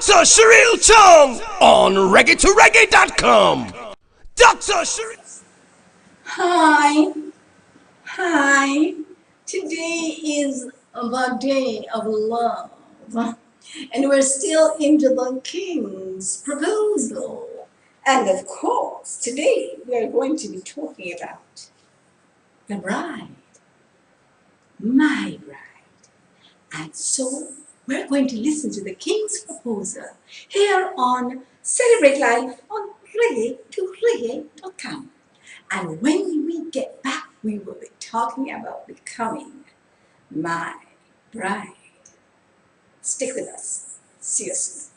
Dr. Cheryl Chung on reggae2reggae.com. Dr. Cheryl. Hi, hi. Today is the day of love, and we're still into the King's proposal. And of course, today we're going to be talking about the bride, my bride. And so we're going to listen to the King's proposal here on Celebrate Life on reggae2reggae.com. And when we get back, we will be talking about becoming my bride. Stick with us. See you soon.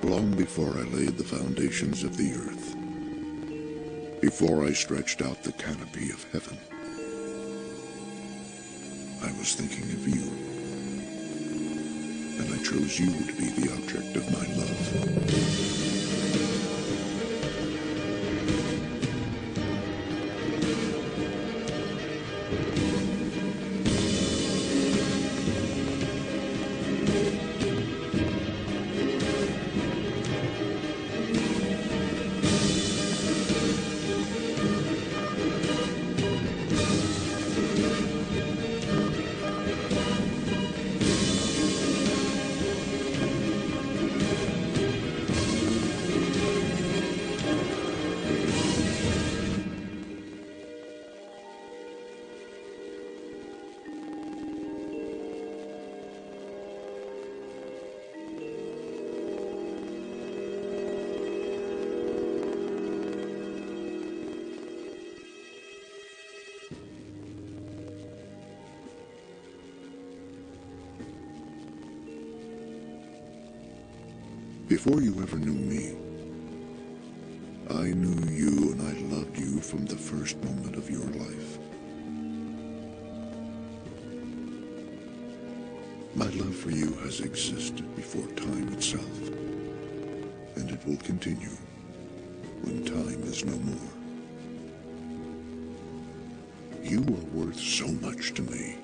Long before I laid the foundations of the earth, before I stretched out the canopy of heaven, I was thinking of you, and I chose you to be the object of my love. Before you ever knew me, I knew you and I loved you from the first moment of your life. My love for you has existed before time itself, and it will continue when time is no more. You are worth so much to me,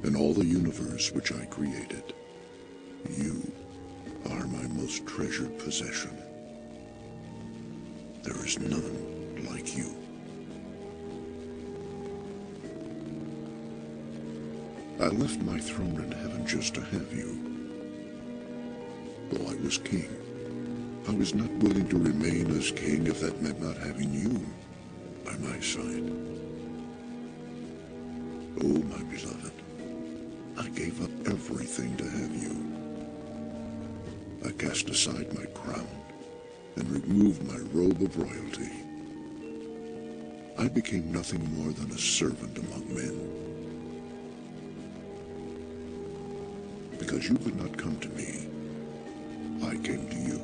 and all the universe which I created. You are my most treasured possession. There is none like you. I left my throne in heaven just to have you. Though I was king, I was not willing to remain as king if that meant not having you by my side. Oh, my beloved, I gave up everything to have you. I cast aside my crown and removed my robe of royalty. I became nothing more than a servant among men. Because you could not come to me, I came to you.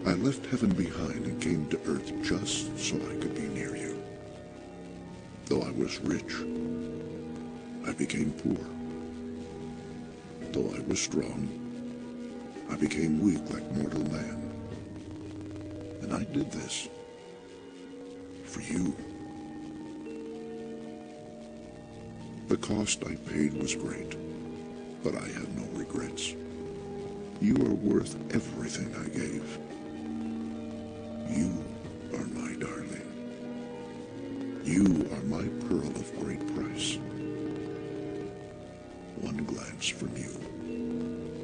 I left heaven behind and came to earth just so I could be near you. Though I was rich, I became poor. Though I was strong, I became weak like mortal man. And I did this for you. The cost I paid was great, but I have no regrets. You are worth everything I gave. You are my darling. You are my pearl of great price. One glance from you,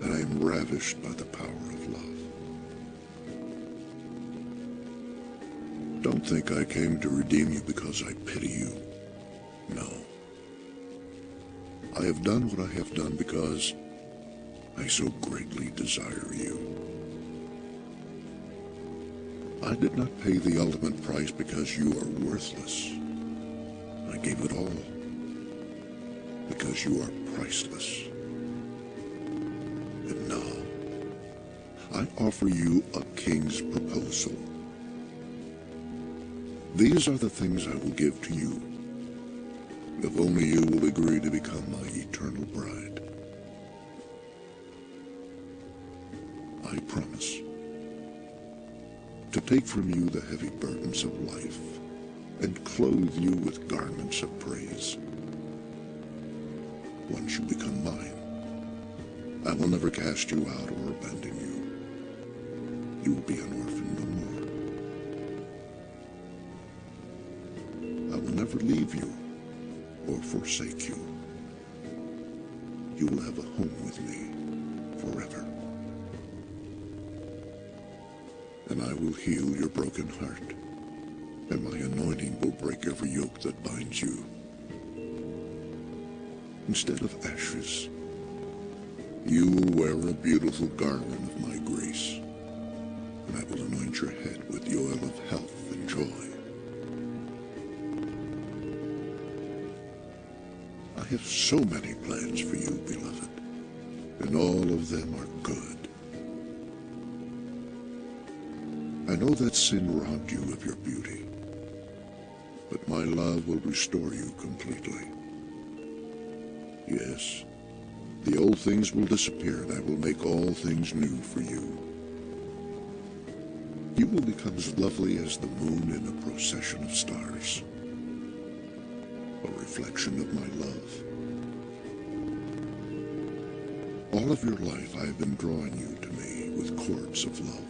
and I am ravished by the power of love. Don't think I came to redeem you because I pity you. No. I have done what I have done because I so greatly desire you. I did not pay the ultimate price because you are worthless. I gave it all because you are priceless. And now, I offer you a king's proposal. These are the things I will give to you, if only you will agree to become my eternal bride. I promise to take from you the heavy burdens of life and clothe you with garments of praise. Once you become mine, I will never cast you out or abandon you. You will be an orphan no more. I will never leave you or forsake you. You will have a home with me forever. And I will heal your broken heart, and my anointing will break every yoke that binds you. Instead of ashes, you will wear a beautiful garment of my grace, and I will anoint your head with the oil of health and joy. I have so many plans for you, beloved, and all of them are good. I know that sin robbed you of your beauty, but my love will restore you completely. Yes, the old things will disappear, and I will make all things new for you. You will become as lovely as the moon in a procession of stars, a reflection of my love. All of your life I have been drawing you to me with cords of love.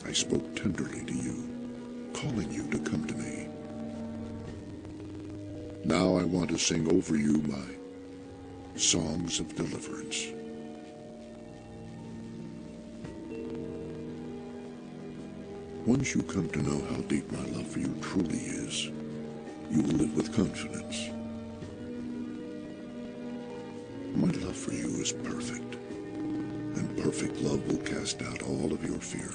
I spoke tenderly to you, calling you to come to me. Now I want to sing over you my songs of deliverance. Once you come to know how deep my love for you truly is, you will live with confidence. My love for you is perfect, and perfect love will cast out all of your fear.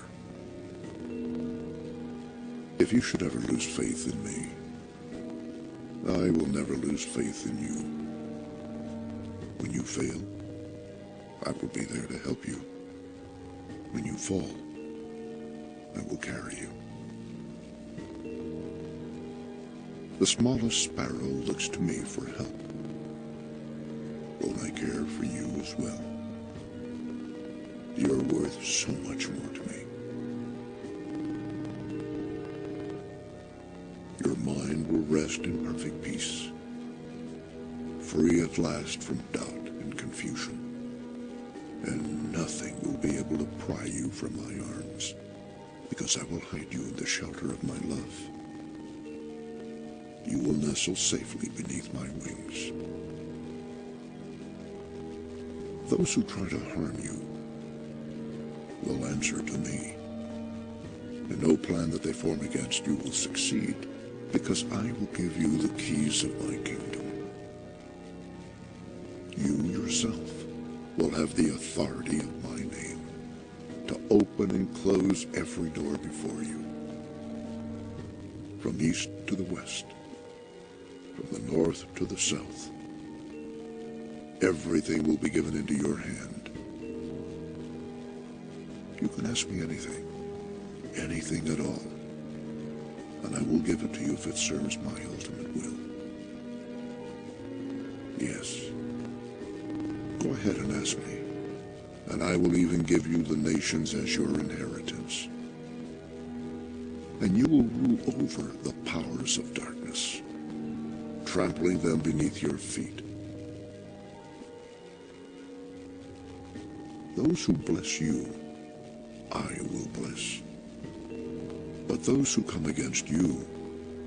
If you should ever lose faith in me, I will never lose faith in you. When you fail, I will be there to help you. When you fall, I will carry you. The smallest sparrow looks to me for help. Won't I care for you as well? You're worth so much more to me. Your mind will rest in perfect peace, free at last from doubt and confusion, and nothing will be able to pry you from my arms, because I will hide you in the shelter of my love. You will nestle safely beneath my wings. Those who try to harm you will answer to me, and no plan that they form against you will succeed, because I will give you the keys of my kingdom. You yourself will have the authority of my name to open and close every door before you. From east to the west, from the north to the south, everything will be given into your hand. You can ask me anything, anything at all, and I will give it to you if it serves my ultimate will. Yes, go ahead and ask me, and I will even give you the nations as your inheritance. And you will rule over the powers of darkness, trampling them beneath your feet. Those who bless you, I will bless. But those who come against you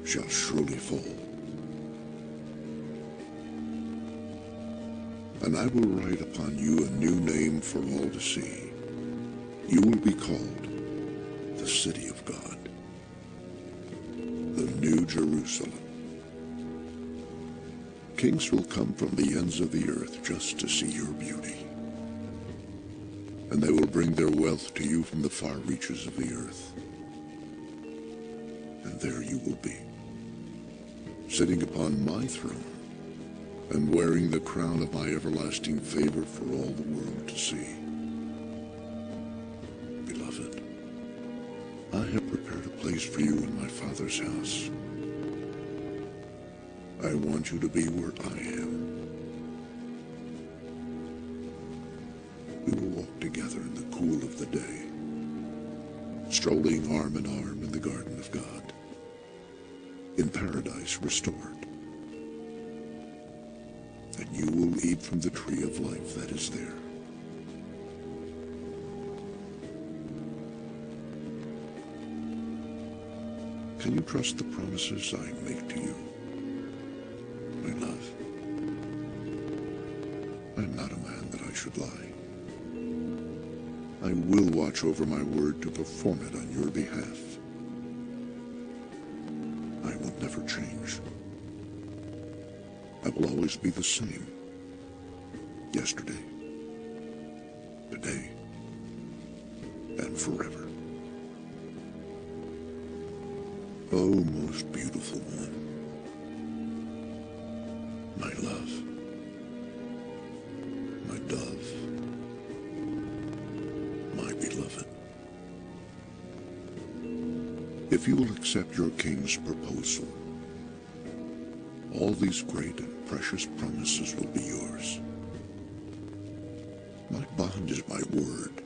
shall surely fall. And I will write upon you a new name for all to see. You will be called the City of God, the New Jerusalem. Kings will come from the ends of the earth just to see your beauty. And they will bring their wealth to you from the far reaches of the earth. And there you will be, sitting upon my throne and wearing the crown of my everlasting favor for all the world to see. Beloved, I have prepared a place place for you in my Father's house. I want you to be where I am. We will walk together in the cool of the day, strolling arm in arm in the garden of God, in paradise restored. And you will eat from the tree of life that is there. Can you trust the promises I make to you, my love? I am not a man that I should lie. I will watch over my word to perform it on your behalf. I will never change. I will always be the same. Yesterday, today, and forever. Oh, most beautiful one, my love, my dove, my beloved. If you will accept your king's proposal, all these great and precious promises will be yours. My bond is my word,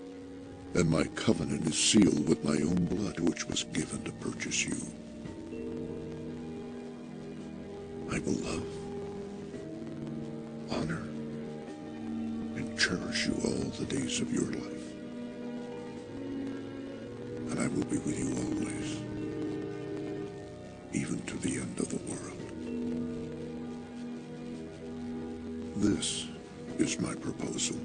and my covenant is sealed with my own blood, which was given to purchase you. I will love, honor, and cherish you all the days of your life. And I will be with you always, even to the end of the world. This is my proposal.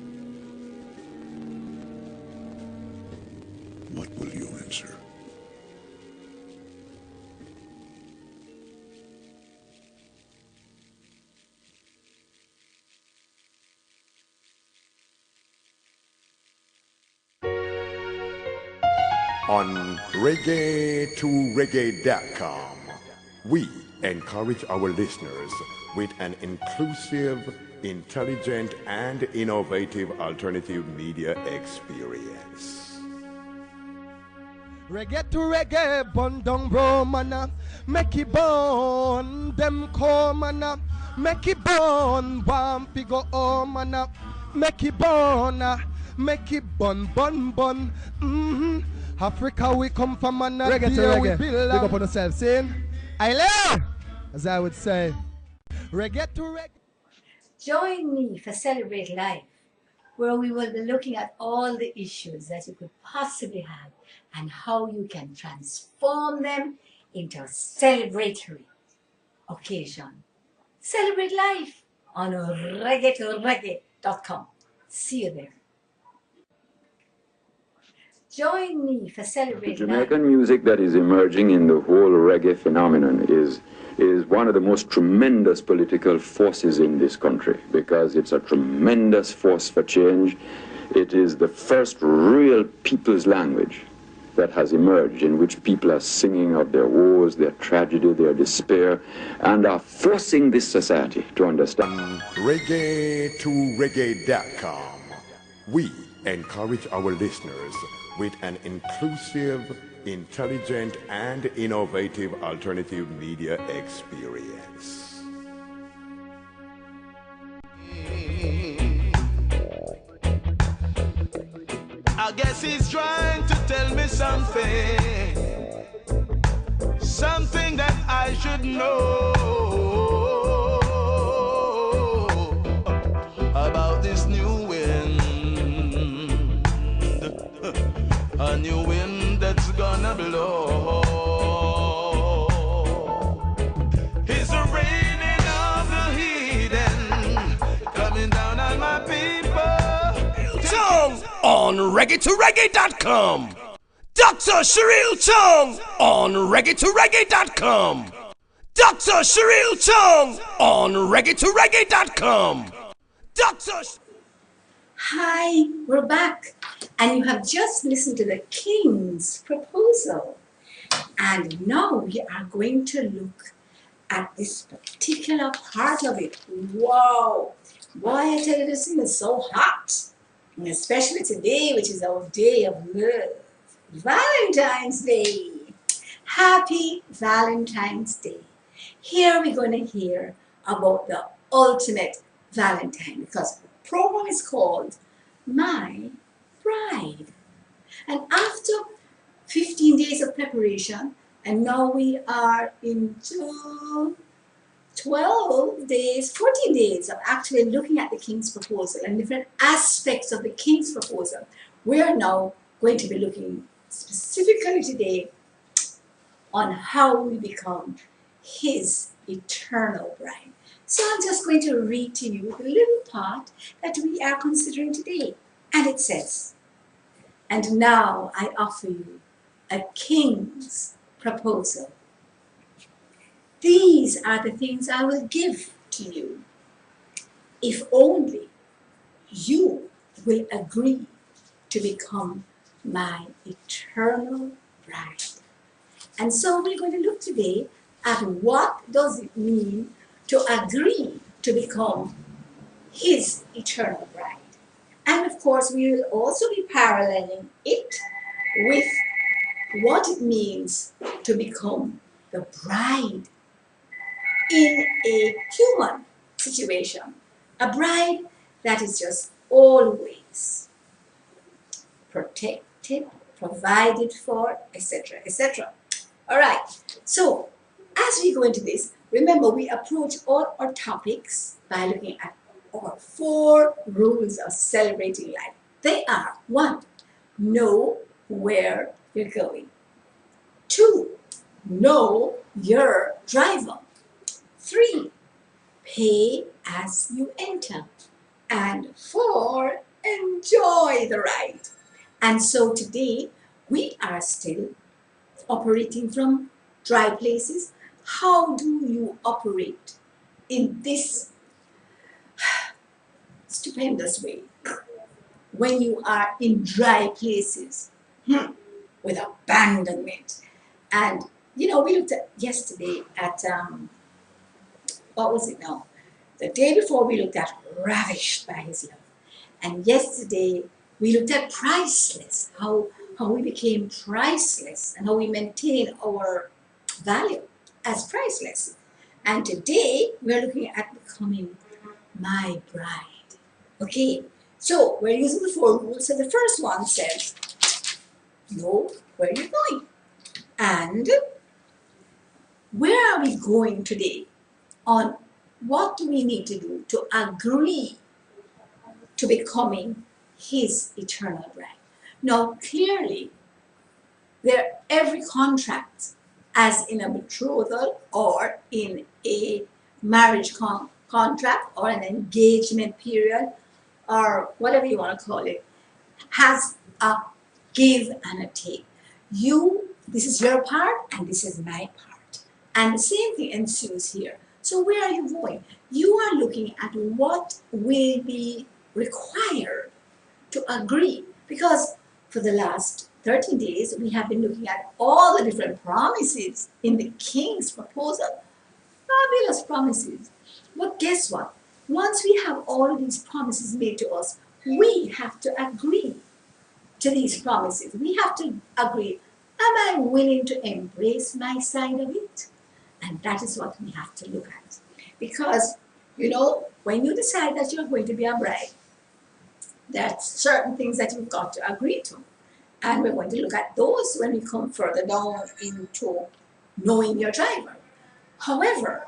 What will you answer? On reggae2reggae.com, we encourage our listeners with an inclusive, intelligent, and innovative alternative media experience. Reggae to reggae, bun down bro mana, make it burn, them call mana, make it burn, one go oh mana, make it burn, bun. Africa we come from man, reggae to reggae, big up on yourself, saying, Aile, as I would say, reggae to reggae. Join me for Celebrate Life, where we will be looking at all the issues that you could possibly have and how you can transform them into a celebratory occasion. Celebrate Life on reggae2reggae.com. See you there. Join me for Celebrate The Life. Jamaican music that is emerging in the whole reggae phenomenon is one of the most tremendous political forces in this country, because it's a tremendous force for change. It is the first real people's language that has emerged, in which people are singing of their woes, their tragedy, their despair, and are forcing this society to understand. Reggae2reggae.com, we encourage our listeners with an inclusive, intelligent, and innovative alternative media experience. I guess he's trying to tell me something that I should know about this new wind, a new wind that's gonna blow. It's the raining of the heathen coming down on my people. Chung on reggae2reggae.com. Dr. Sheril Chung on reggae2reggae.com. Dr. Sheril Chung on reggae2reggae.com. Hi, we're back, and you have just listened to the King's proposal. And now we are going to look at this particular part of it. Wow! Boy, I tell you, this thing is so hot. And especially today, which is our day of love. Valentine's Day. Happy Valentine's Day. Here we're going to hear about the ultimate Valentine because the program is called My Bride. And after 15 days of preparation, and now we are into 12 days, 14 days of actually looking at the King's proposal and different aspects of the King's proposal. We are now going to be looking specifically today on how we become his eternal bride. So I'm just going to read to you the little part that we are considering today. And it says, "And now I offer you a king's proposal. These are the things I will give to you, if only you will agree to become my eternal bride." And so we're going to look today at what does it mean to agree to become his eternal bride. And of course, we will also be paralleling it with what it means to become the bride in a human situation. A bride that is just always protected, provided for, etc., etc. All right, so as we go into this, remember we approach all our topics by looking at our 4 rules of celebrating life. They are: 1, know where you're going. 2, know your driver. 3, pay as you enter. And 4, enjoy the ride. And so today we are still operating from dry places. How do you operate in this stupendous way when you are in dry places with abandonment? And you know, we looked at yesterday at what was it now? The day before we looked at ravished by his love. And yesterday we looked at priceless, how we became priceless and how we maintain our value as priceless. And today we're looking at becoming my bride. Okay, so we're using the 4 rules. So the first one says, know where you're going. And where are we going today? On what do we need to do to agree to becoming his eternal bride? Now, clearly, every contract, as in a betrothal or in a marriage contract or an engagement period or whatever you want to call it, has a give and a take. This is your part and this is my part. And the same thing ensues here. So where are you going? You are looking at what will be required to agree, because for the last 13 days we have been looking at all the different promises in the King's proposal. Fabulous promises. But guess what? Once we have all of these promises made to us, we have to agree to these promises. We have to agree, am I willing to embrace my side of it? And that is what we have to look at. Because, you know, when you decide that you're going to be a bride, there are certain things that you've got to agree to. And we're going to look at those when we come further down into knowing your driver. However,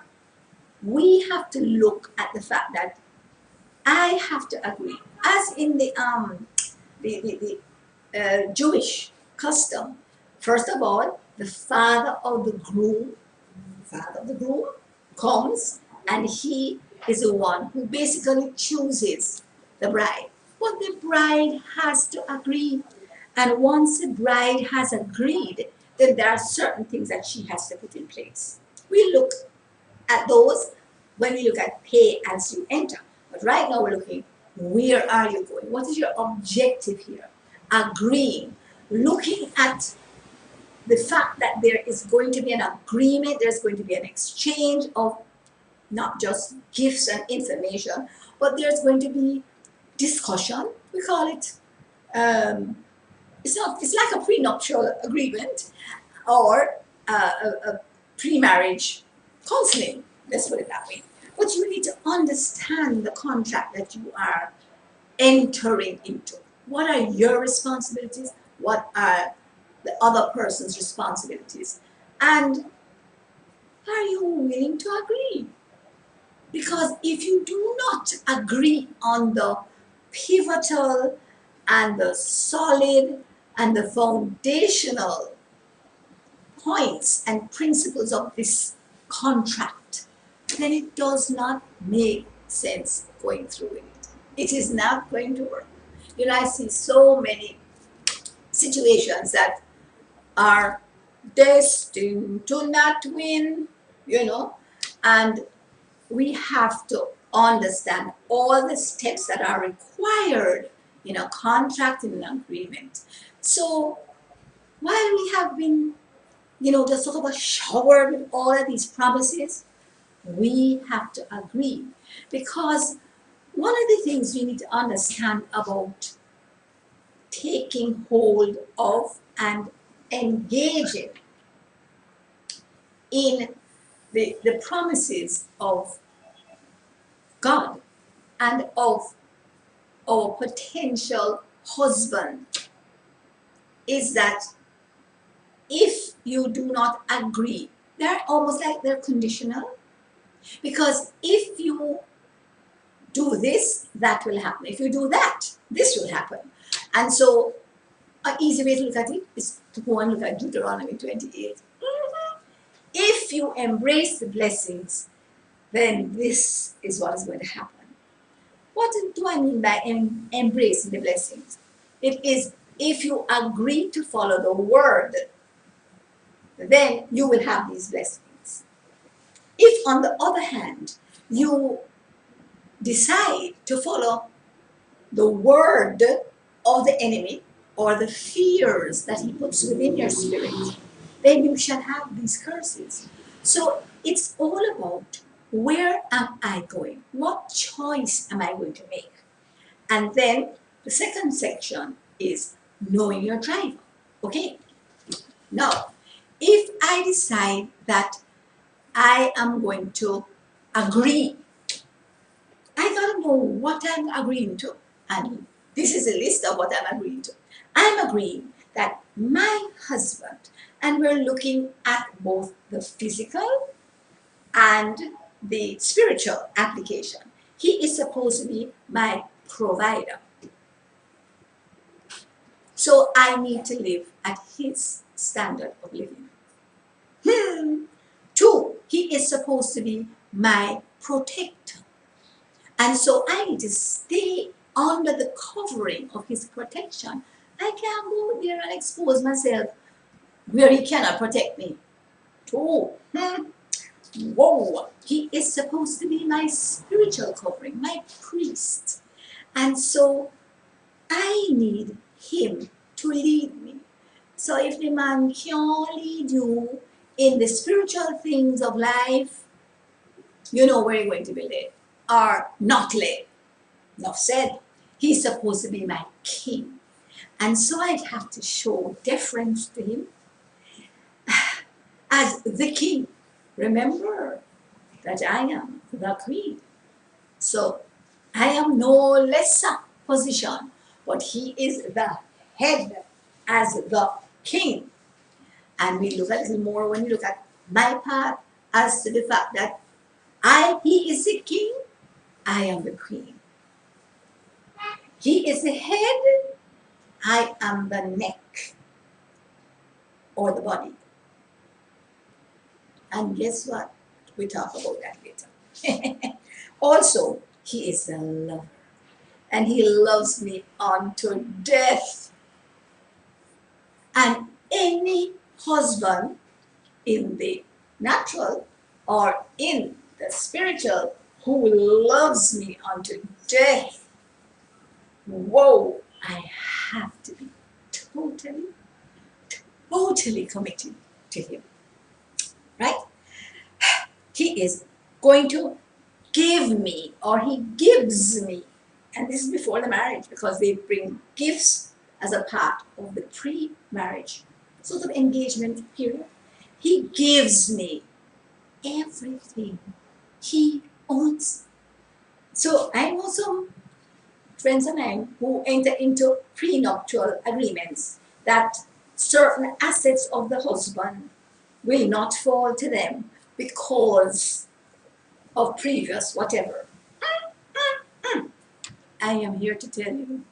we have to look at the fact that I have to agree. As in the Jewish custom, first of all, the father of the groom comes, and he is the one who basically chooses the bride. But the bride has to agree. And once the bride has agreed, then there are certain things that she has to put in place. We look at those when we look at pay as you enter. But right now we're looking, where are you going? What is your objective here? Agreeing, looking at the fact that there is going to be an agreement, there's going to be an exchange of not just gifts and information, but there's going to be discussion. We call it, it's like a prenuptial agreement, or a pre-marriage counseling, let's put it that way. But you need to understand the contract that you are entering into. What are your responsibilities? What are the other person's responsibilities? And are you willing to agree? Because if you do not agree on the pivotal and the solid and the foundational points and principles of this contract, then it does not make sense going through it. It is not going to work. You know, I see so many situations that are destined to not win, you know, and we have to understand all the steps that are required in a contract, in an agreement. So while we have been, you know, just sort of showered with all of these promises, we have to agree. Because one of the things we need to understand about taking hold of and engaging in the promises of God and of our potential husband is that if you do not agree, they're almost like they're conditional. Because if you do this, that will happen. If you do that, this will happen. And so an easy way to look at it is to go and look at Deuteronomy 28. If you embrace the blessings, then this is what is going to happen. What do I mean by embracing the blessings? It is if you agree to follow the word, then you will have these blessings. If, on the other hand, you decide to follow the word of the enemy or the fears that he puts within your spirit, then you shall have these curses. So it's all about, where am I going? What choice am I going to make? And then the second section is knowing your driver. Okay? Now, if I decide that I am going to agree, I gotta know what I'm agreeing to. And this is a list of what I'm agreeing to. I'm agreeing that my husband, and we're looking at both the physical and the spiritual application. He is supposed to be my provider. So I need to live at his standard of living. 2, he is supposed to be my protector. And so I need to stay under the covering of his protection. I can't go there and expose myself where he cannot protect me. 2, whoa, he is supposed to be my spiritual covering, my priest. And so I need him to lead me. So if the man can't lead you in the spiritual things of life, you know where you're going to be led or not led. Enough said. He's supposed to be my king. And so I'd have to show deference to him as the king. Remember that I am the queen. So I am no lesser position, but he is the head as the king. And we look at it more when we look at my part as to the fact that he is the king, I am the queen. He is the head, I am the neck or the body. And guess what? We talk about that later. Also, he is a lover. And he loves me unto death. And any husband in the natural or in the spiritual who loves me unto death, whoa, I have to be totally committed to him. Right? He is going to give me, or he gives me, and this is before the marriage because they bring gifts as a part of the pre-marriage sort of engagement period. He gives me everything he owns. So I know some friends of mine who enter into prenuptial agreements that certain assets of the husband will not fall to them because of previous whatever. I am here to tell you,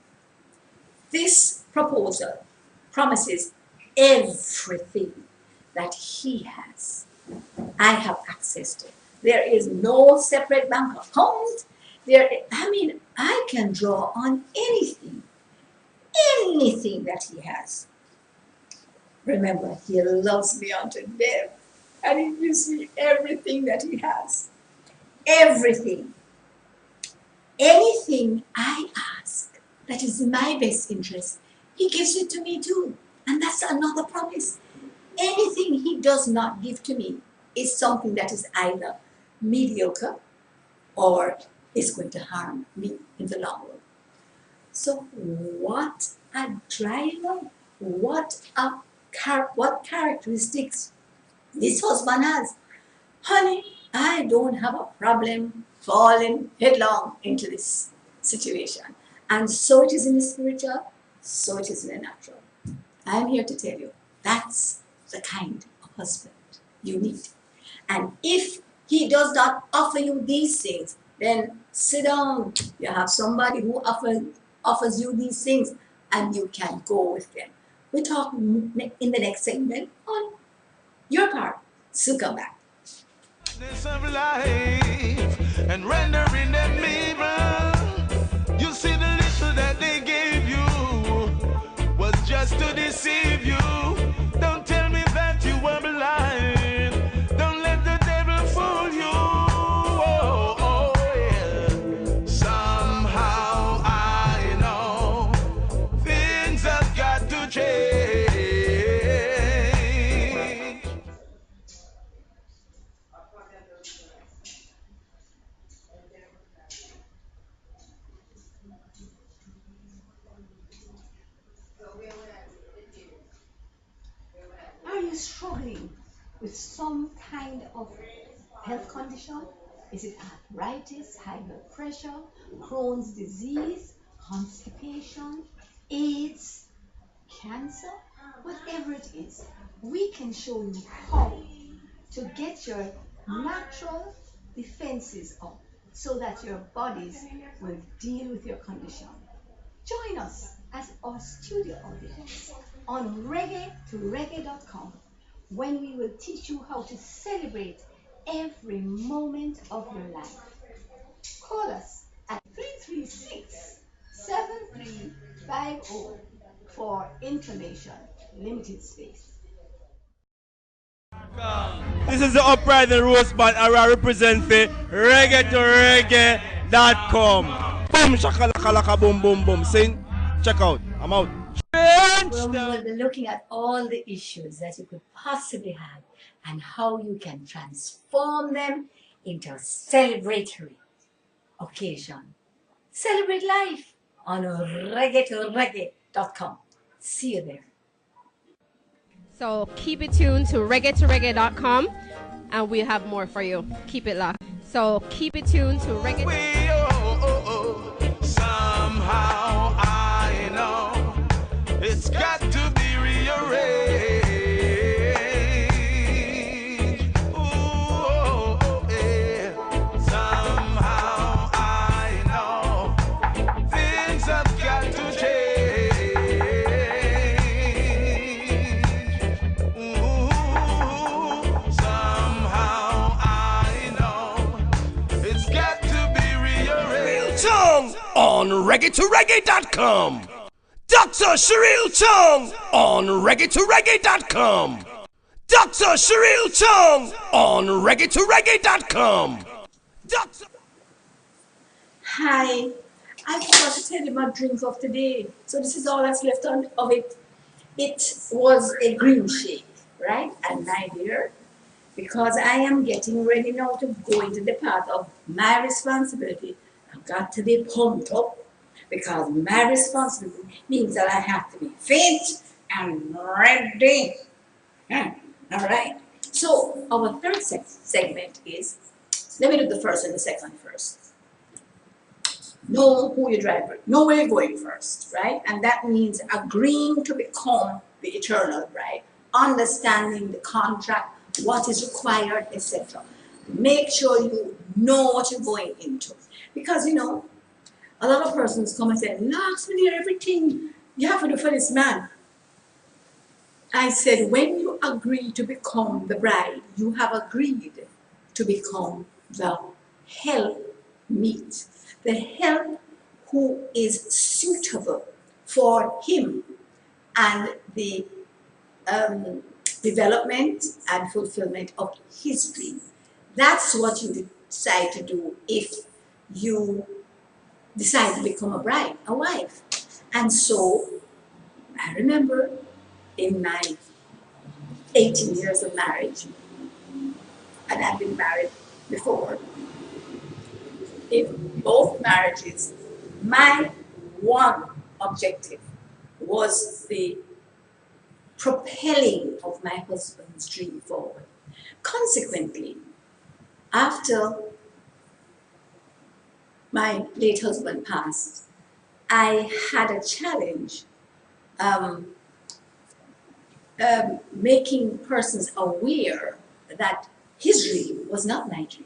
this proposal promises everything that he has. I have access to. There is no separate bank account. I can draw on anything that he has. Remember, he loves me unto death, and he gives me everything that he has. Everything. Anything I ask that is in my best interest, he gives it to me too. And that's another promise. Anything he does not give to me is something that is either mediocre or is going to harm me in the long run. So what a driver, what characteristics this husband has. Honey, I don't have a problem falling headlong into this situation. And so it is in the spiritual, so it is in the natural. I'm here to tell you, that's the kind of husband you need. And if he does not offer you these things, then sit down. You have somebody who offers you these things, and you can go with them. We'll talk in the next segment on your part. So come back. Of life and rendering them evil. You see the little that they gave you was just to deceive you. Don't tell me that you were blind. Don't let the devil fool you. Oh, yeah. Somehow I know things have got to change. Are you struggling with some kind of health condition? Is it arthritis, high blood pressure, Crohn's disease, constipation, AIDS, cancer? Whatever it is, we can show you how to get your natural defenses up so that your bodies will deal with your condition. Join us as our studio audience on reggae2reggae.com when we will teach you how to celebrate every moment of your life. Call us at 336-7350 for information. Limited space. This is the Uprising Roast Band, and I represent for reggae2reggae.com. Boom, shakalaka, boom, boom, boom. Sing, check out. I'm out. Well, we will be looking at all the issues that you could possibly have and how you can transform them into a celebratory occasion. Celebrate life on reggae2reggae.com. See you there. So keep it tuned to reggae2reggae.com and we'll have more for you. Keep it locked. So keep it tuned to reggae. Somehow I know it's got to be rearranged. Ooh, yeah. Somehow I know things have got to change. Ooh, somehow I know it's got to be rearranged. Chung on reggae2reggae.com. Dr. Sheril Chung on reggae2reggae.com. Dr. Sheril Chung on reggae2reggae.com. Dr. Hi, I forgot to tell you my drink of the day. So this is all that's left of it. It was a green shake, right? And my dear, because I am getting ready now to go into the path of my responsibility, I've got to be pumped up because my responsibility means that I have to be fit and ready. All right. So our third segment is, let me do the first and the second first. Know who your driver, know where you're going first, right? And that means agreeing to become the eternal bride, understanding the contract, what is required, etc. Make sure you know what you're going into. Because, you know, a lot of persons come and say, Lord, me near everything you have to do for this man. I said, when you agree to become the bride, you have agreed to become the helpmeet, the help who is suitable for him and the development and fulfillment of his dream. That's what you decide to do if you decide to become a bride, a wife. And so I remember in my 18 years of marriage, and I've been married before, in both marriages, my one objective was the propelling of my husband's dream forward. Consequently, after my late husband passed, I had a challenge making persons aware that his dream was not my dream.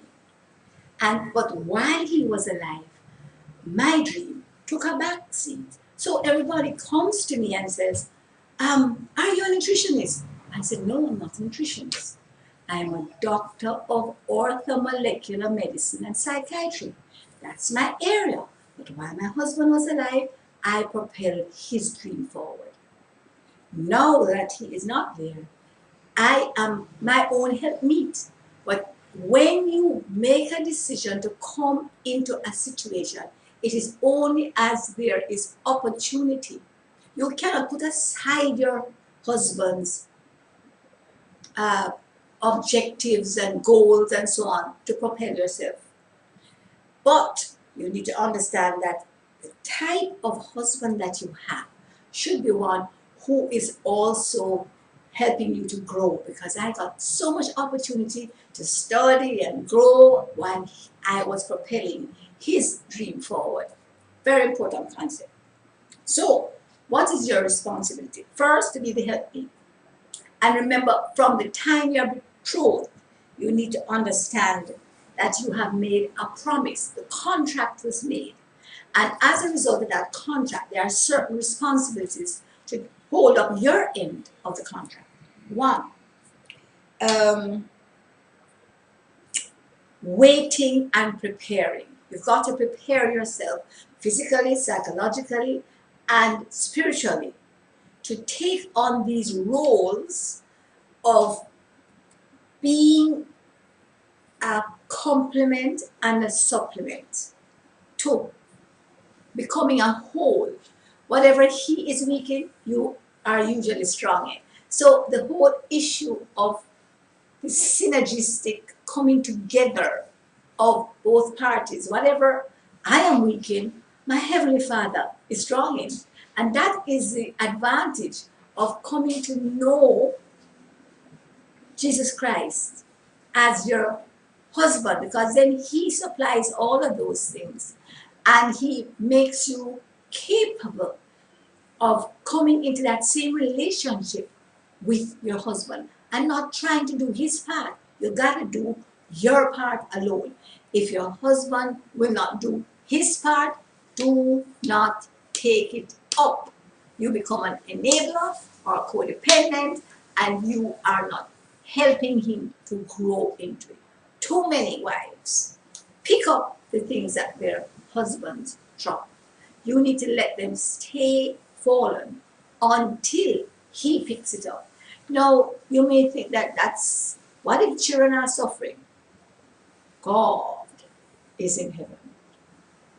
But while he was alive, my dream took a back seat. So everybody comes to me and says, are you a nutritionist? I said, no, I'm not a nutritionist. I'm a doctor of orthomolecular medicine and psychiatry. That's my area. But while my husband was alive, I propelled his dream forward. Now that he is not there, I am my own helpmeet. But when you make a decision to come into a situation, it is only as there is opportunity. You cannot put aside your husband's objectives and goals and so on to propel yourself. But you need to understand that the type of husband that you have should be one who is also helping you to grow, because I got so much opportunity to study and grow while I was propelling his dream forward. Very important concept. So, what is your responsibility? First, to be the helpmeet. And remember, from the time you're betrothed, you need to understand that you have made a promise. The contract was made. And as a result of that contract, there are certain responsibilities to hold up your end of the contract. One, waiting and preparing. You've got to prepare yourself physically, psychologically, and spiritually to take on these roles of being a complement and a supplement to becoming a whole. Whatever he is weak in, you are usually strong in. So the whole issue of the synergistic coming together of both parties, whatever I am weak in, my Heavenly Father is strong in. And that is the advantage of coming to know Jesus Christ as your husband, because then he supplies all of those things and he makes you capable of coming into that same relationship with your husband and not trying to do his part. You got to do your part alone. If your husband will not do his part, do not take it up. You become an enabler or codependent, and you are not helping him to grow into it. Too many wives pick up the things that their husbands drop. You need to let them stay fallen until he picks it up. Now, you may think that that's, what if children are suffering? God is in heaven,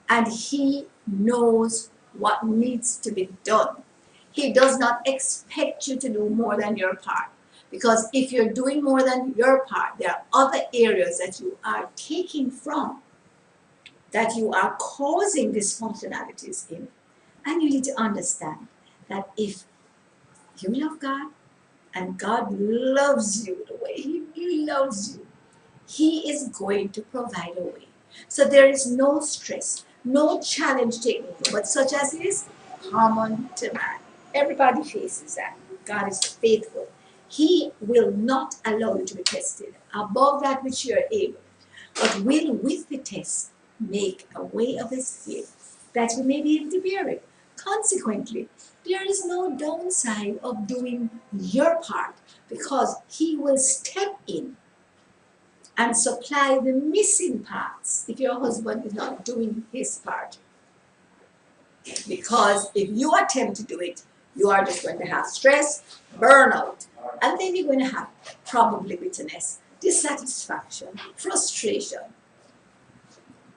and he knows what needs to be done. He does not expect you to do more than your part, because if you're doing more than your part, there are other areas that you are taking from, that you are causing dysfunctionalities in. And you need to understand that if you love God, and God loves you the way He loves you, He is going to provide a way. So there is no stress, no challenge taken over, but such as is common to man. Everybody faces that. God is faithful. He will not allow you to be tested above that which you are able, but will, with the test, make a way of escape that you may be able to bear it. Consequently, there is no downside of doing your part, because He will step in and supply the missing parts if your husband is not doing his part. Because if you attempt to do it, you are just going to have stress, burnout, and then you're going to have probably bitterness, dissatisfaction, frustration.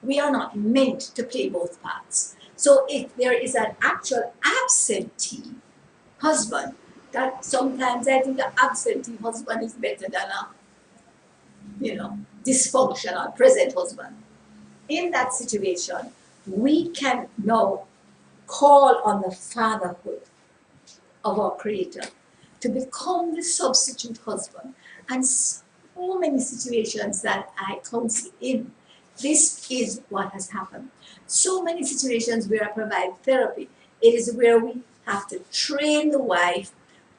We are not meant to play both parts. So if there is an actual absentee husband, that sometimes I think an absentee husband is better than a dysfunctional present husband. In that situation, we can now call on the fatherhood of our Creator to become the substitute husband. And so many situations that I counsel in, this is what has happened. So many situations where I provide therapy, it is where we have to train the wife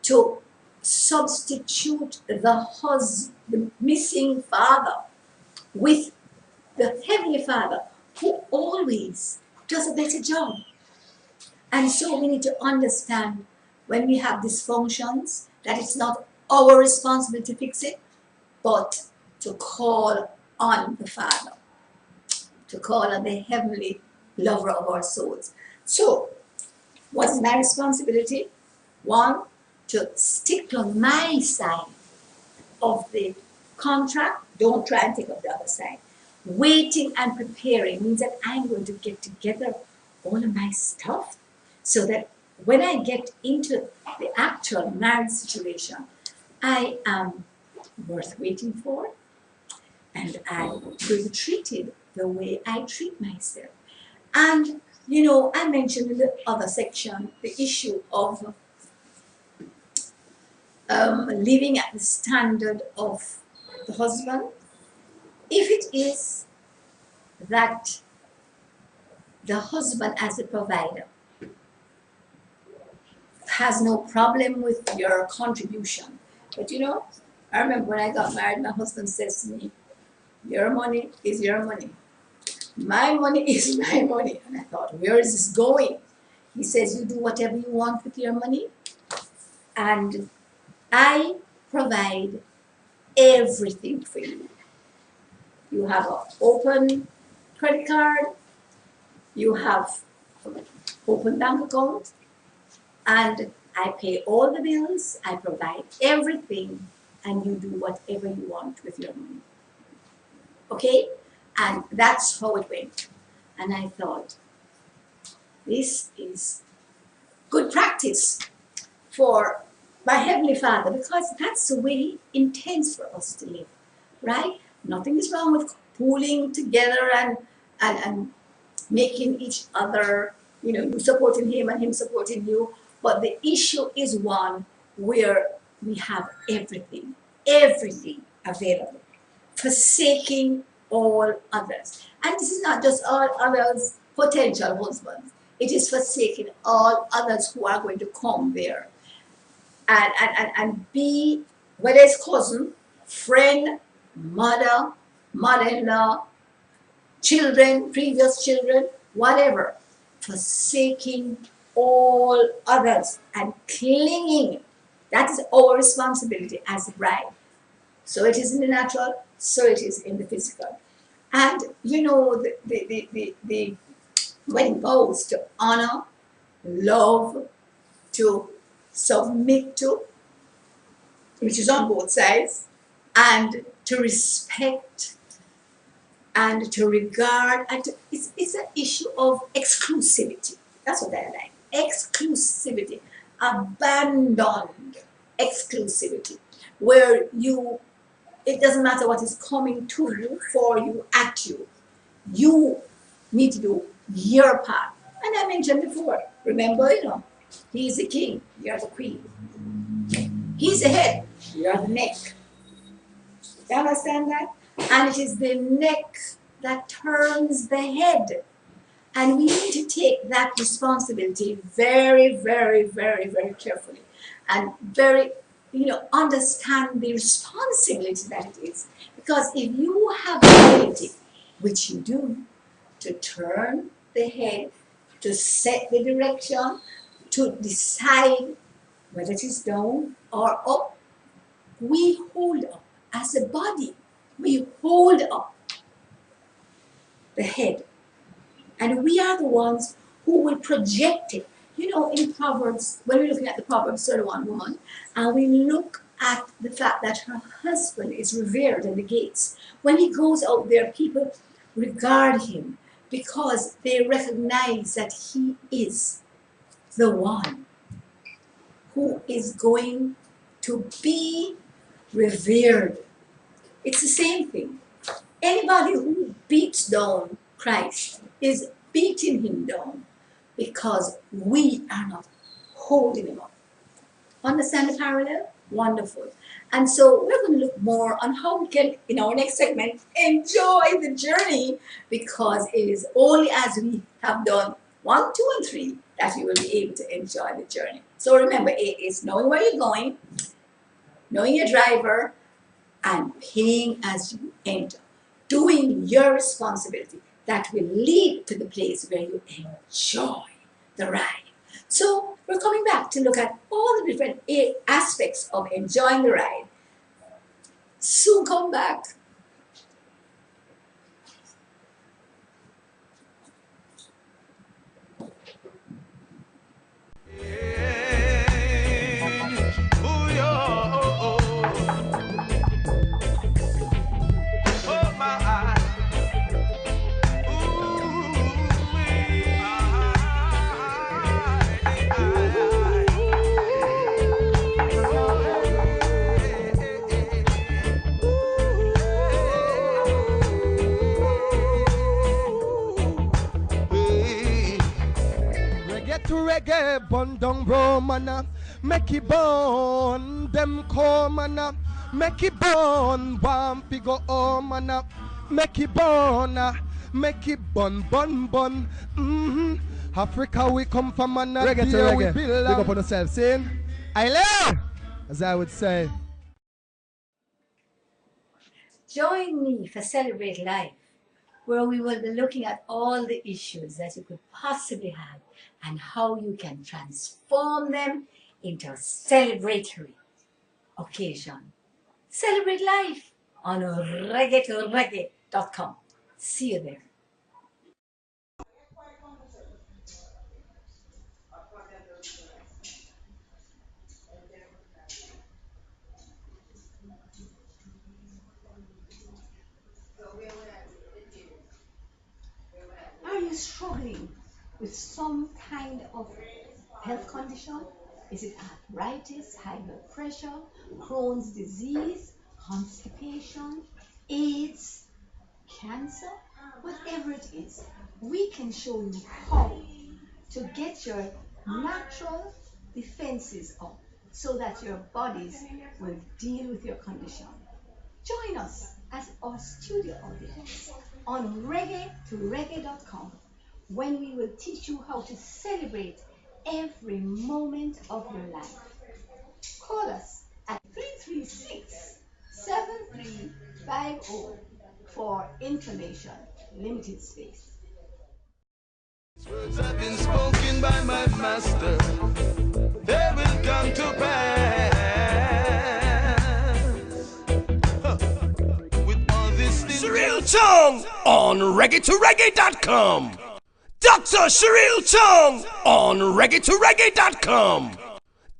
to substitute the missing father with the Heavenly Father, who always does a better job. And so we need to understand when we have dysfunctions that it's not our responsibility to fix it, but to call on the Father, to call on the Heavenly Lover of our souls. So, what is my responsibility? One, to stick to my side of the contract. Don't try and take up the other side. Waiting and preparing means that I'm going to get together all of my stuff so that when I get into the actual marriage situation, I am worth waiting for, and I will be treated the way I treat myself. And, I mentioned in the other section the issue of living at the standard of the husband. If it is that the husband as a provider has no problem with your contribution, but I remember when I got married, my husband says to me, your money is your money. My money is my money. And I thought, where is this going? He says, you do whatever you want with your money, and I provide everything for you. You have an open credit card, you have open bank account, and I pay all the bills, I provide everything, and you do whatever you want with your money. Okay? And that's how it went. And I thought, this is good practice for my Heavenly Father, because that's the way He intends for us to live, right? Nothing is wrong with pooling together and making each other, you supporting Him and Him supporting you. But the issue is one where we have everything available, forsaking all others. And this is not just all others, potential husbands. It is forsaking all others who are going to come there and be, whether it's cousin, friend, mother, mother-in-law, children, previous children, whatever, forsaking all others and clinging. That is our responsibility as a bride. So it is in the natural, so it is in the physical. And the wedding vows to honor, love, to submit to, which is on both sides, and to respect, and to regard, and it's an issue of exclusivity. That's what I like. Exclusivity, abandoned exclusivity, where it doesn't matter what is coming to you, for you, at you. You need to do your part. And I mentioned before, remember, He is the king, you are the queen. He's the head, we are the neck. You understand that? And it is the neck that turns the head. And we need to take that responsibility very, very, very, very carefully. And very, understand the responsibility that it is. Because if you have the ability, which you do, to turn the head, to set the direction, to decide whether it is down or up, we hold up as a body. We hold up the head. And we are the ones who will project it. In Proverbs, when we're looking at the Proverbs 31 woman, and we look at the fact that her husband is revered in the gates. When he goes out there, people regard him because they recognize that he is the one who is going to be revered. It's the same thing. Anybody who beats down Christ is beating him down because we are not holding him up. Understand the parallel? Wonderful. And so we're going to look more on how we can, in our next segment, enjoy the journey, because it is only as we have done 1, 2, and 3 that you will be able to enjoy the journey. So remember, it is knowing where you're going, knowing your driver, and paying as you enter. Doing your responsibility that will lead to the place where you enjoy the ride. So we're coming back to look at all the different aspects of enjoying the ride. Soon come back. Reggae bun down Romana, make it burn them comana, make it burn one go omana, make it burn bun. Africa we come from and reggae to reggae. Big up on yourself, saying I love, as I would say. Join me for Celebrate Life, where we will be looking at all the issues that you could possibly have and how you can transform them into a celebratory occasion. Celebrate Life on reggae2reggae.com. See you there. Are you struggling with some kind of health condition? Is it arthritis, high blood pressure, Crohn's disease, constipation, AIDS, cancer? Whatever it is, we can show you how to get your natural defenses up so that your bodies will deal with your condition. Join us as our studio audience on reggae2reggae.com, when we will teach you how to celebrate every moment of your life. Call us at 336-7350 for information. Limited space. Words have been spoken by my master, they will come to pass. With all this Cheryl Chung on reggae2reggae.com. Dr. Cheryl Chung on reggae2reggae.com.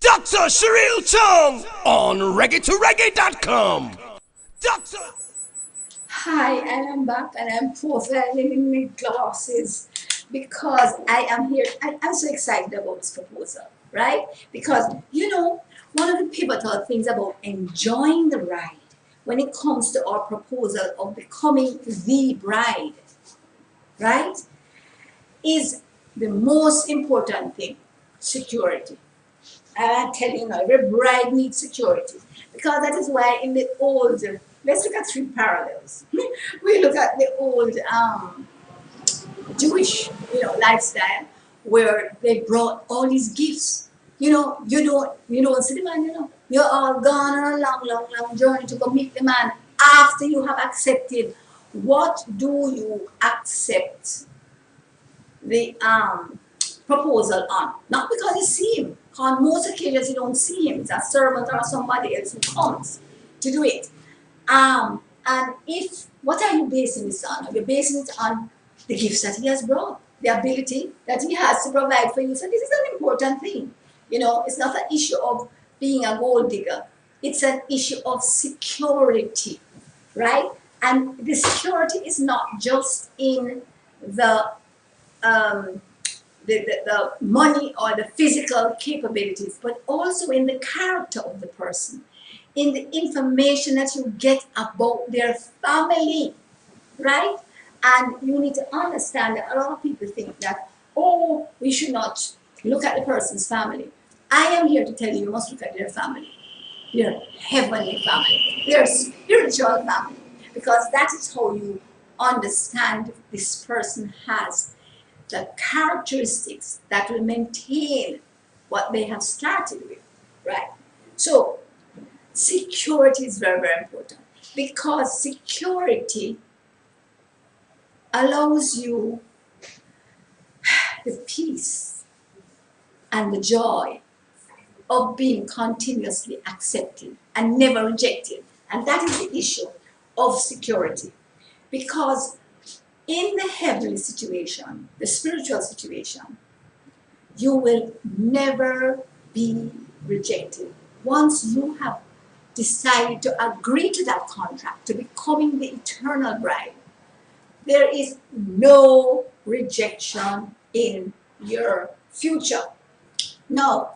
Dr. Cheryl Chung on reggae2reggae.com. Dr. Hi, I am back and I'm profiling in my glasses because I am here. I'm so excited about this proposal, right? Because, one of the pivotal things about enjoying the ride when it comes to our proposal of becoming the bride, right, is the most important thing: security. I'm telling you now, every bride needs security. Because that is why in the old, let's look at three parallels. We look at the old Jewish, lifestyle where they brought all these gifts. You don't see the man, You're all gone on a long, long, long journey to go meet the man after you have accepted. What do you accept the proposal on? Not because you see him. On most occasions you don't see him. It's a servant or somebody else who comes to do it. And if what are you basing this on? You're basing it on the gifts that he has brought, the ability that he has to provide for you. So this is an important thing. It's not an issue of being a gold digger. It's an issue of security, right? And the security is not just in the money or the physical capabilities, but also in the character of the person, in the information that you get about their family, right? And you need to understand that a lot of people think that, oh, we should not look at the person's family. I am here to tell you, you must look at their family, their heavenly family, their spiritual family, because that is how you understand if this person has the characteristics that will maintain what they have started with, right? So security is very, very important, because security allows you the peace and the joy of being continuously accepted and never rejected. And that is the issue of security. Because in the heavenly situation, the spiritual situation, you will never be rejected. Once you have decided to agree to that contract, to becoming the eternal bride, there is no rejection in your future. Now,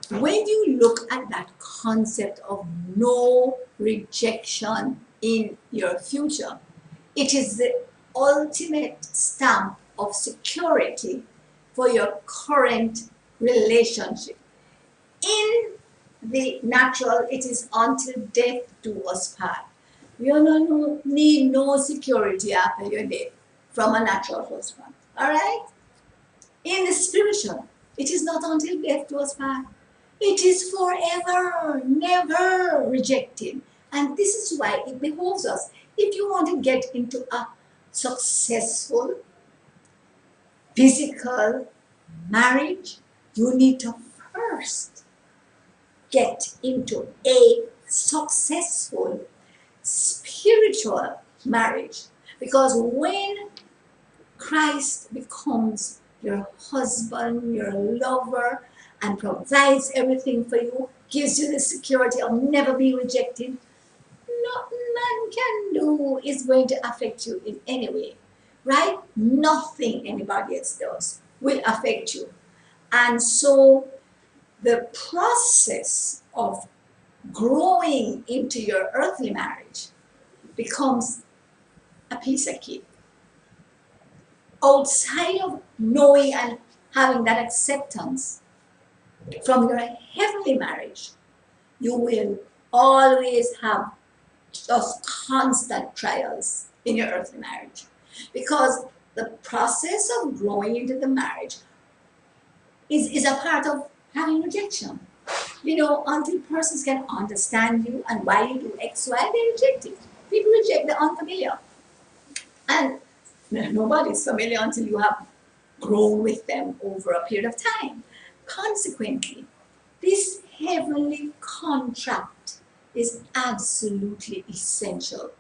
when you look at that concept of no rejection in your future, it is the ultimate stamp of security for your current relationship. In the natural, it is until death do us part. You don't need no security after your death from a natural husband. All right? In the spiritual, it is not until death do us part. It is forever, never rejected. And this is why it behoves us. If you want to get into a successful physical marriage, you need to first get into a successful spiritual marriage. Because when Christ becomes your husband, your lover, and provides everything for you, gives you the security of never being rejected, nothing man can do is going to affect you in any way, right? Nothing anybody else does will affect you. And so the process of growing into your earthly marriage becomes a piece of cake. Outside of knowing and having that acceptance from your heavenly marriage, you will always have just constant trials in your earthly marriage, because the process of growing into the marriage is a part of having rejection. Until persons can understand you and why you do X, Y, they reject it. People reject the unfamiliar. And nobody's familiar until you have grown with them over a period of time. Consequently, this heavenly contract is absolutely essential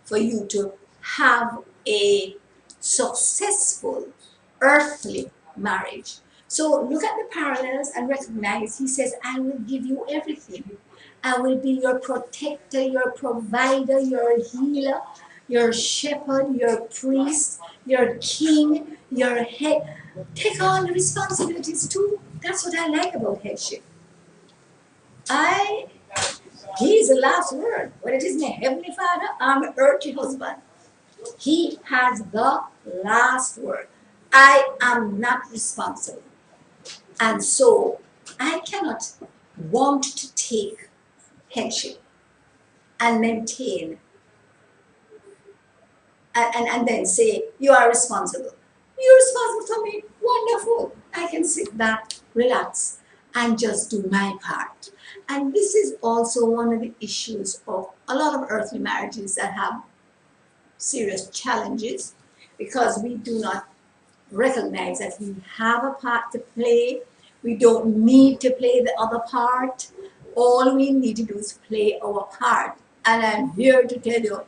for you to have a successful earthly marriage. So look at the parallels and recognize, he says, I will give you everything. I will be your protector, your provider, your healer, your shepherd, your priest, your king, your head. Take on the responsibilities too. That's what I like about headship. He is the last word. When it is my heavenly Father, I'm an earthly husband. He has the last word. I am not responsible. And so I cannot want to take headship and maintain and then say, you are responsible. You're responsible for me. Wonderful. I can sit back, relax, and just do my part. And this is also one of the issues of a lot of earthly marriages that have serious challenges because we do not recognize that we have a part to play. We don't need to play the other part. All we need to do is play our part. And I'm here to tell you,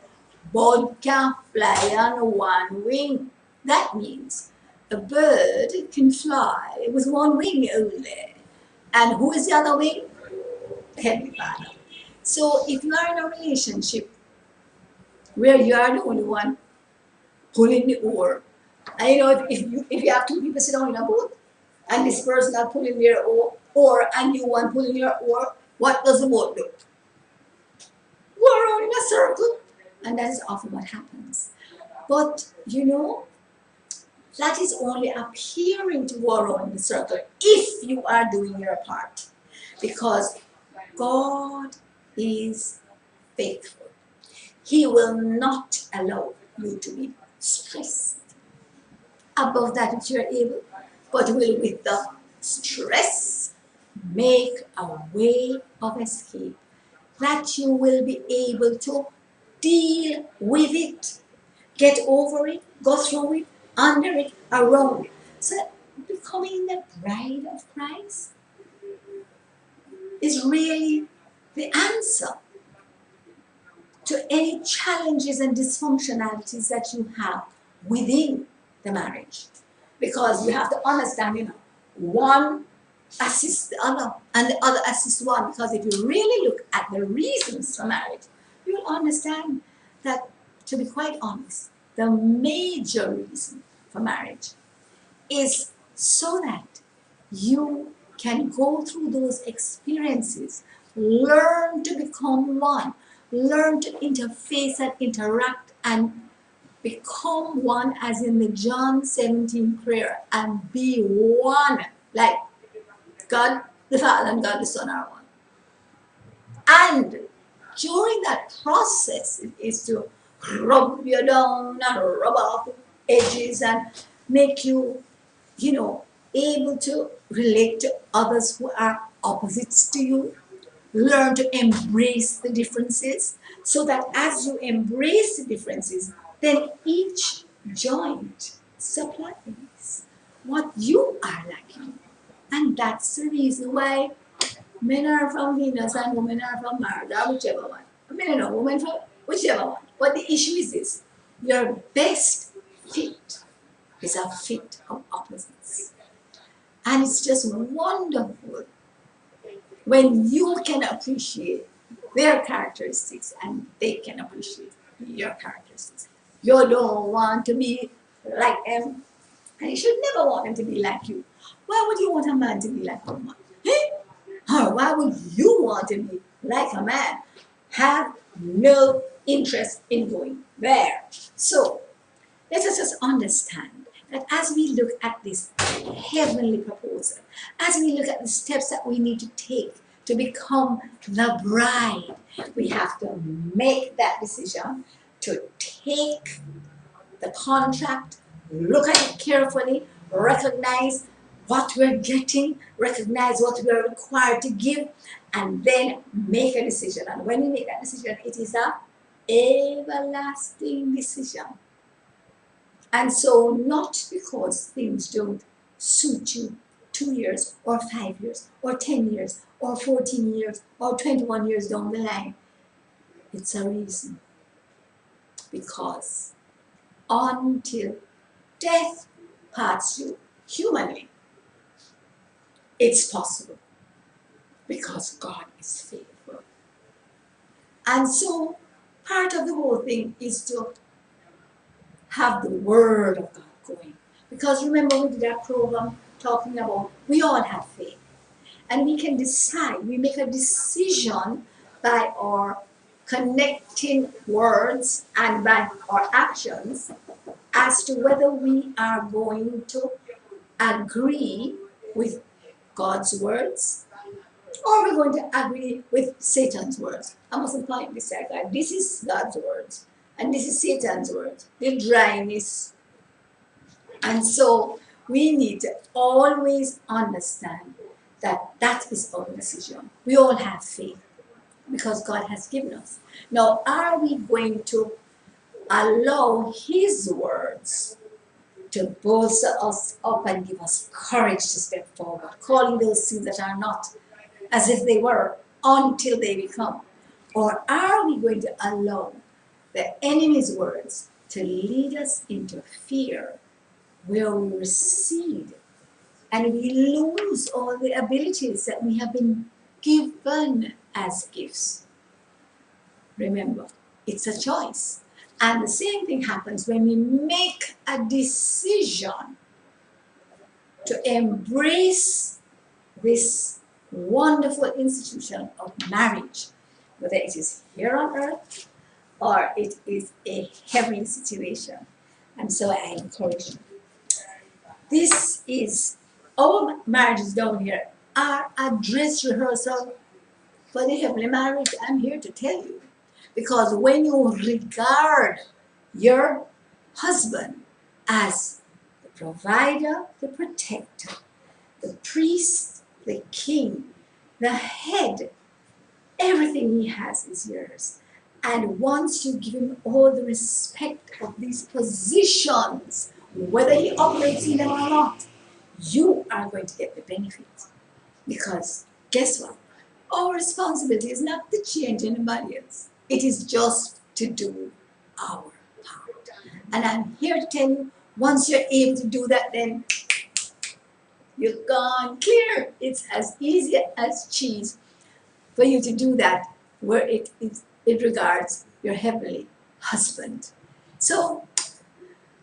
bird can fly on one wing. That means a bird can fly with one wing only. And who is the other wing? Heavenly Father. So if you are in a relationship where you are the only one pulling the oar, and you know, if you have two people sit down in a boat, and this person are pulling their oar, and you one pulling your oar, what does the boat do? Go around in a circle, and that is often what happens. But you know, that is only appearing to go around in the circle if you are doing your part, because God is faithful. He will not allow you to be stressed above that which you are able, but will with the stress make a way of escape, that you will be able to deal with it, get over it, go through it, under it, around it. So becoming the bride of Christ is really the answer to any challenges and dysfunctionalities that you have within the marriage. Because you have to understand, you know, one assists the other and the other assists one. Because if you really look at the reasons for marriage, you'll understand that, to be quite honest, the major reason for marriage is so that you can go through those experiences, learn to become one, learn to interface and interact and become one, as in the John 17 prayer, and be one, like God the Father and God the Son are one. And during that process, it is to rub you down and rub off edges and make you, you know, able to relate to others who are opposites to you. Learn to embrace the differences, so that as you embrace the differences, then each joint supplies what you are lacking. And that's the reason why men are from Venus and women are from Mars, or whichever one. Men and women from whichever one. But the issue is this: your best fit is a fit of opposites. And it's just wonderful when you can appreciate their characteristics and they can appreciate your characteristics. You don't want to be like them, and you should never want them to be like you. Why would you want a man to be like a woman? Or why would you want to be like a man? Have no interest in going there. So let us just understand that as we look at this heavenly proposal, as we look at the steps that we need to take to become the bride, we have to make that decision to take the contract, look at it carefully, recognize what we're getting, recognize what we're required to give, and then make a decision. And when you make that decision, it is an everlasting decision. And so, not because things don't suit you 2 years or 5 years or 10 years or 14 years or 21 years down the line, it's a reason. Because until death parts you humanly, it's possible, because God is faithful. And so part of the whole thing is to have the Word of God going. Because remember, we did that program talking about we all have faith. And we can decide, we make a decision by our connecting words and by our actions as to whether we are going to agree with God's words, or we're going to agree with Satan's words. I mustn't point this at God. This is God's words, and this is Satan's words. The dryness. And so we need to always understand that that is our decision. We all have faith because God has given us. Now, are we going to allow His words to bolster us up and give us courage to step forward, calling those things that are not as if they were until they become? Or are we going to allow the enemy's words to lead us into fear, where we recede and we lose all the abilities that we have been given as gifts? Remember, it's a choice. And the same thing happens when we make a decision to embrace this wonderful institution of marriage, whether it is here on earth or it is a heavenly situation. And so I encourage you. This is our marriages down here are a dress rehearsal for the heavenly marriage. I'm here to tell you. Because when you regard your husband as the provider, the protector, the priest, the king, the head, everything he has is yours. And once you give him all the respect of these positions, whether he operates in them or not, you are going to get the benefit. Because guess what? Our responsibility is not to change anybody else. It is just to do our part. And I'm here to tell you, once you're able to do that, then you're gone clear. It's as easy as cheese for you to do that where it regards your heavenly husband. So,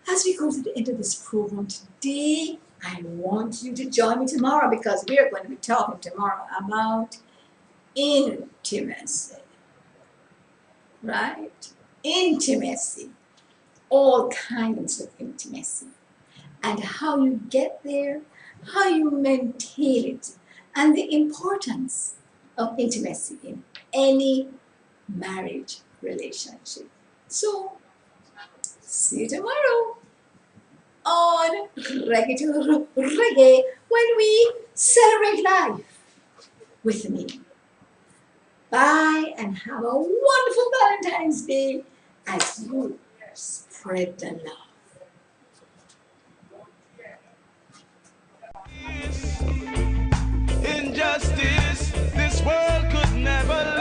as we go to the end of this program today, I want you to join me tomorrow because we are going to be talking tomorrow about intimacy. Right? Intimacy. All kinds of intimacy. And how you get there, how you maintain it, and the importance of intimacy in any marriage relationship. So, see you tomorrow on Reggae to Reggae when we celebrate life with me. Bye and have a wonderful Valentine's Day as you spread the love. Injustice, this world could never